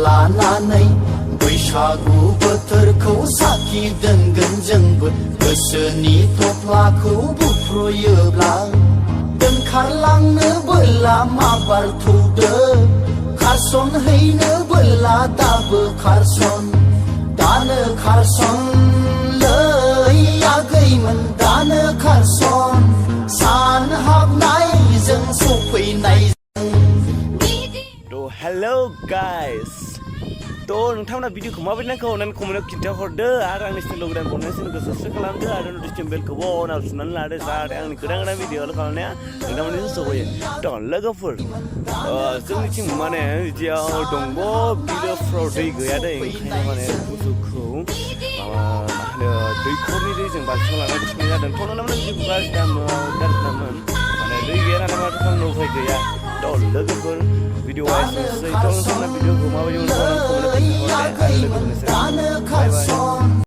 लानानै बैसागु बोथोरखौ साखि दोनगोन जोंबो गोसोनि थफ्लाखौ बुफ्रुयोब्ला दोनखारलांनो बोला मा बारथौदो खारसन हैनो बोला दाबो खारसन दानो खारसन लै आगैमोन दानो खारसन सान हाबनायजों सफैनाय हेलो गाइस तो नोंथांमोना भिडिअखौ माबायदि नायखौ अननानै कमेन्टआव खिन्थाहरदो आरो आंनि चेनेलाव गोदान बनायनाय चेनेलखौ साबस्क्राइब खालामदो आरो नटिफिकेसन बेलखौबो अनाव थुनानै लादो जाहाथे आंनि गोदान गोदान भिडिअ खालामनाया नोंथांमोननिसिम सहैयो थ' लोगोफोर जोंनिथिं माने बिदियाव दंग' बिलोफ्राव दै गैया दै ओंखायनो माने मोसौखौ मा होनो दैखरनि दैजों बाल्थिं लानानै थुखैनाय जादों थ' नोंथांमोना जेबो गाज्रि दामोन माने दै गैया नालाय माथो खालामनो उफाय गैया थ' लोगोफोर भिडिअआ एसेनोसै थ' नोंथांमोना भिडिअखौ माबायदि मोनदों कमेन्टआव खिन्थाहरदो आरो लोगो मोननोसै बाय बाय